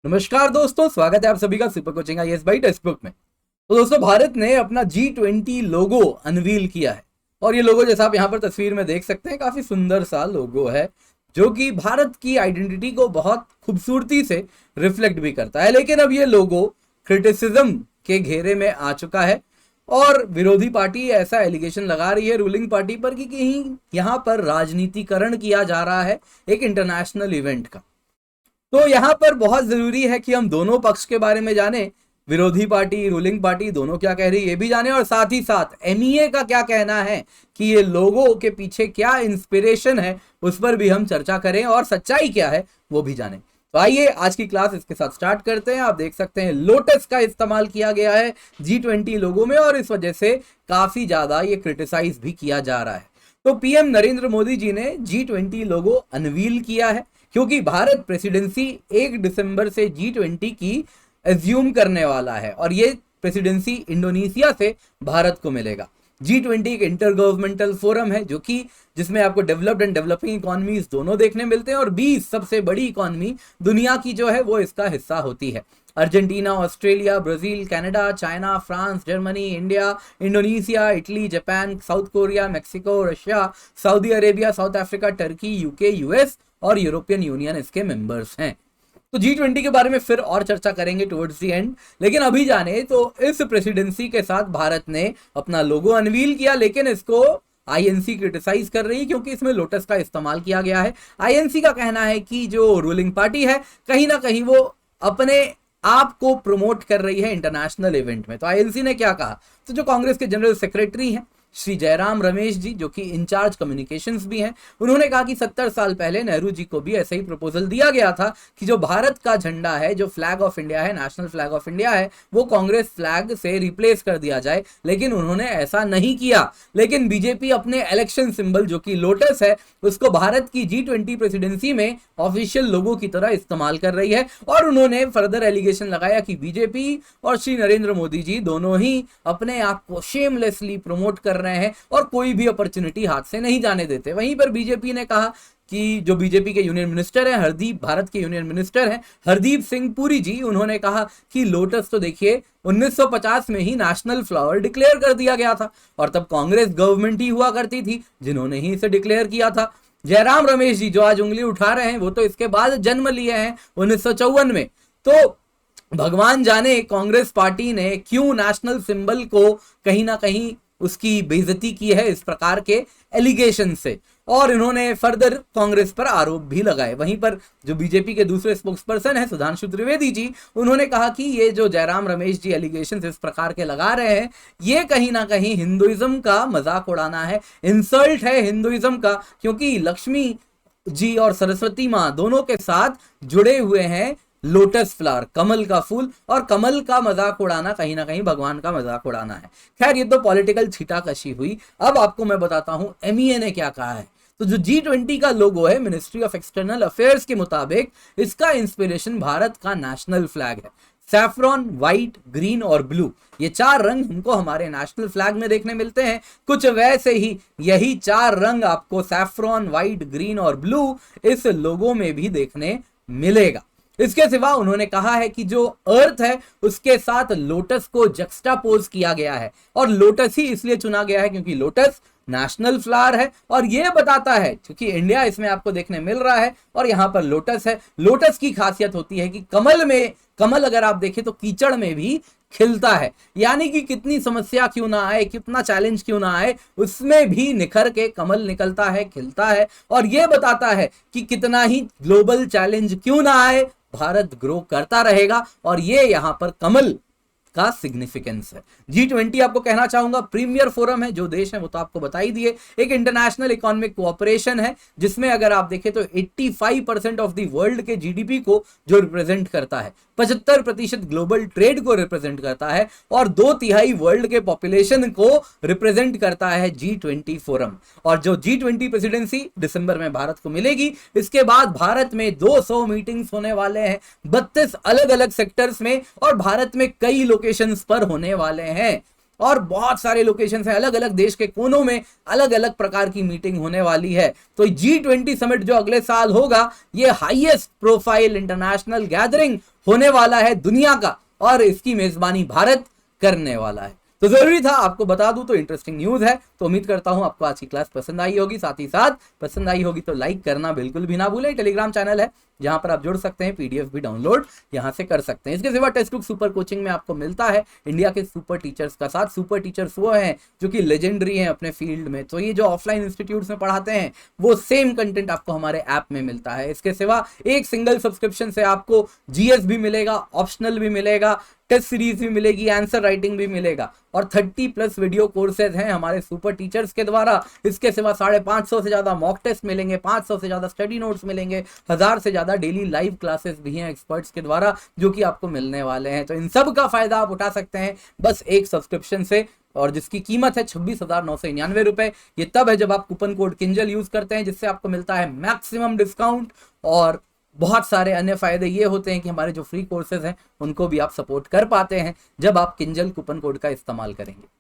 नमस्कार दोस्तों, स्वागत है आप सभी का super coaching IAS by text book में। तो दोस्तों, भारत ने अपना G20 लोगो अनवील किया है और ये लोगो जैसा आप यहाँ पर तस्वीर में देख सकते हैं, काफी सुंदर सा लोगो है जो कि भारत की आइडेंटिटी को बहुत खूबसूरती से रिफ्लेक्ट भी करता है। लेकिन अब ये लोगो क्रिटिसिज्म के घेरे में आ चुका है और विरोधी पार्टी ऐसा एलिगेशन लगा रही है रूलिंग पार्टी पर कि कहीं यहाँ पर राजनीतिकरण किया जा रहा है एक इंटरनेशनल इवेंट का। तो यहाँ पर बहुत जरूरी है कि हम दोनों पक्ष के बारे में जाने, विरोधी पार्टी रूलिंग पार्टी दोनों क्या कह रही है ये भी जाने, और साथ ही साथ एमईए का क्या कहना है कि ये लोगों के पीछे क्या इंस्पिरेशन है उस पर भी हम चर्चा करें और सच्चाई क्या है वो भी जाने। तो आइए आज की क्लास इसके साथ स्टार्ट करते हैं। आप देख सकते हैं लोटस का इस्तेमाल किया गया है G20 लोगों में और इस वजह से काफी ज्यादा ये क्रिटिसाइज भी किया जा रहा है। तो पीएम नरेंद्र मोदी जी ने G20 लोगो अनवील किया है क्योंकि भारत प्रेसिडेंसी 1 दिसंबर से G20 की एज्यूम करने वाला है और ये प्रेसिडेंसी इंडोनेशिया से भारत को मिलेगा। G20 एक इंटर गवर्नमेंटल फोरम है जो कि जिसमें आपको डेवलप्ड एंड डेवलपिंग इकोनॉमीज दोनों देखने मिलते हैं और 20 सबसे बड़ी इकोनॉमी दुनिया की जो है वो इसका हिस्सा होती है। Argentina, Australia, Brazil, Canada, China, France, Germany, India, Indonesia, Italy, Japan, south Korea, Mexico, Russia, Saudi Arabia, south Africa, Turkey, UK, US और यूरोपियन यूनियन इसके मेंबर्स हैं। तो G20 के बारे में फिर और चर्चा करेंगे टुवर्ड्स दी एंड, लेकिन अभी जाने तो इस प्रेसिडेंसी के साथ भारत ने अपना लोगो अनवील किया, लेकिन इसको आईएनसी क्रिटिसाइज कर रही है क्योंकि इसमें लोटस का इस्तेमाल किया गया है। आईएनसी का कहना है कि जो रूलिंग पार्टी है कहीं ना कहीं वो अपने आप को प्रमोट कर रही है इंटरनेशनल इवेंट में। तो आईएनसी ने क्या कहा, तो जो कांग्रेस के जनरल सेक्रेटरी हैं श्री जयराम रमेश जी, जो कि इंचार्ज कम्युनिकेशंस भी हैं, उन्होंने कहा कि 70 साल पहले नेहरू जी को भी ऐसे ही प्रपोजल दिया गया था कि जो भारत का झंडा है, जो फ्लैग ऑफ इंडिया है, नेशनल फ्लैग ऑफ इंडिया है, वो कांग्रेस फ्लैग से रिप्लेस कर दिया जाए, लेकिन उन्होंने ऐसा नहीं किया। लेकिन बीजेपी अपने इलेक्शन सिंबल जो कि लोटस है उसको भारत की G20 प्रेसिडेंसी में ऑफिशियल लोगों की तरह इस्तेमाल कर रही है और उन्होंने फर्दर एलिगेशन लगाया कि बीजेपी और श्री नरेंद्र मोदी जी दोनों ही अपने आप को शेमलेसली प्रमोट कर रहे हैं और कोई भी अपॉर्चुनिटी हाथ से नहीं जाने देते। वहीं पर बीजेपी ने कहा कि जो बीजेपी के यूनियन मिनिस्टर हैं भारत के यूनियन मिनिस्टर हैं हरदीप सिंह पुरी जी, उन्होंने कहा कि लोटस तो देखिए 1950 में ही नेशनल फ्लावर डिक्लेयर कर दिया गया था और तब कांग्रेस गवर्नमेंट ही हुआ करती थी जिन्होंने ही इसे डिक्लेयर किया था। जयराम रमेश जी जो आज उंगली उठा रहे हैं वो तो इसके बाद जन्म लिए हैं 1954 में। तो भगवान जाने कांग्रेस पार्टी ने क्यों नेशनल सिंबल को कहीं ना कहीं उसकी बेइज्जती की है इस प्रकार के एलिगेशन से, और इन्होंने फर्दर कांग्रेस पर आरोप भी लगाए। वहीं पर जो बीजेपी के दूसरे स्पोक्सपर्सन है सुधांशु त्रिवेदी जी, उन्होंने कहा कि ये जो जयराम रमेश जी एलिगेशन इस प्रकार के लगा रहे हैं ये कहीं ना कहीं हिंदुइज्म का मजाक उड़ाना है, इंसल्ट है हिंदुइज्म का, क्योंकि लक्ष्मी जी और सरस्वती माँ दोनों के साथ जुड़े हुए हैं लोटस फ्लावर, कमल का फूल, और कमल का मजाक उड़ाना कहीं ना कहीं भगवान का मजाक उड़ाना है। खैर ये तो पॉलिटिकल छीटाकशी हुई। अब आपको मैं बताता हूं एमईए ने क्या कहा है। तो जो G20 का लोगो है मिनिस्ट्री ऑफ एक्सटर्नल अफेयर्स के मुताबिक इसका इंस्पिरेशन भारत का नेशनल फ्लैग है। सैफ्रॉन, व्हाइट, ग्रीन और ब्लू, ये 4 रंग हमको हमारे नेशनल फ्लैग में देखने मिलते हैं। कुछ वैसे ही यही 4 रंग आपको सैफ्रॉन, व्हाइट, ग्रीन और ब्लू इस लोगो में भी देखने मिलेगा। इसके सिवा उन्होंने कहा है कि जो अर्थ है उसके साथ लोटस को जक्स्टापोज किया गया है और लोटस ही इसलिए चुना गया है क्योंकि लोटस नेशनल फ्लावर है और यह बताता है क्योंकि इंडिया इसमें आपको देखने मिल रहा है और यहां पर लोटस है। लोटस की खासियत होती है कि कमल अगर आप देखें तो कीचड़ में भी खिलता है, यानी कि कितनी समस्या क्यों ना आए, कितना चैलेंज क्यों ना आए, उसमें भी निखर के कमल निकलता है, खिलता है, और यह बताता है कि कितना ही ग्लोबल चैलेंज क्यों ना आए भारत ग्रो करता रहेगा, और ये यहां पर कमल का सिग्निफिकेंस है। G20 आपको कहना चाहूंगा प्रीमियर फोरम है, जो देश है वो तो आपको बता ही दिए, एक इंटरनेशनल इकोनॉमिक कोऑपरेशन है जिसमें अगर आप देखें तो 85% ऑफ द वर्ल्ड के जीडीपी को जो रिप्रेजेंट करता है, 75% ग्लोबल ट्रेड को रिप्रेजेंट करता है और 2/3 वर्ल्ड के पॉपुलेशन को रिप्रेजेंट करता है G20 फोरम। और जो G20 प्रेसिडेंसी दिसंबर में भारत को मिलेगी, इसके बाद भारत में 200 मीटिंग्स होने वाले हैं 32 अलग अलग सेक्टर्स में, और भारत में कई लोकेशंस पर होने वाले हैं और बहुत सारे लोकेशन है, अलग अलग देश के कोनों में अलग अलग प्रकार की मीटिंग होने वाली है। तो G20 समिट जो अगले साल होगा, ये हाईएस्ट प्रोफाइल इंटरनेशनल गैदरिंग होने वाला है दुनिया का और इसकी मेजबानी भारत करने वाला है। तो जरूरी था आपको बता दूं, तो इंटरेस्टिंग न्यूज है। तो उम्मीद करता हूं आपको आज की क्लास पसंद आई होगी, साथ ही साथ पसंद आई होगी तो लाइक करना बिल्कुल भी ना भूलें। टेलीग्राम चैनल है जहां पर आप जुड़ सकते हैं, पीडीएफ भी डाउनलोड यहां से कर सकते हैं। इसके सिवा टेक्स्ट बुक सुपर कोचिंग में आपको मिलता है इंडिया के सुपर टीचर्स का साथ। सुपर टीचर्स वो हैं जो कि लेजेंडरी हैं अपने फील्ड में, तो ये जो ऑफलाइन इंस्टीट्यूट्स में पढ़ाते हैं वो सेम कंटेंट आपको हमारे ऐप में मिलता है। इसके सिवा एक सिंगल सब्सक्रिप्शन से आपको जीएस भी मिलेगा, ऑप्शनल भी मिलेगा, टेस्ट सीरीज भी मिलेगी, आंसर राइटिंग भी मिलेगा और 30+ वीडियो कोर्सेज हैं हमारे सुपर टीचर्स के द्वारा। इसके सिवा 550 से ज्यादा मॉक टेस्ट मिलेंगे, 500 से ज्यादा स्टडी नोट्स मिलेंगे, 1000 से ज्यादा डेली लाइव क्लासेस भी हैं एक्सपर्ट्स के द्वारा जो कि आपको मिलने वाले हैं। तो इन सब का फायदा आप उठा सकते हैं बस एक सब्सक्रिप्शन से, और जिसकी कीमत है 26,999 रुपए। ये तब है जब आप कूपन कोड किंजल यूज करते हैं, जिससे आपको मिलता है मैक्सिमम डिस्काउंट। और बहुत सारे अन्य फायदे ये होते हैं कि हमारे जो फ्री कोर्सेज हैं उनको भी आप सपोर्ट कर पाते हैं जब आप किंजल कूपन कोड का इस्तेमाल करेंगे।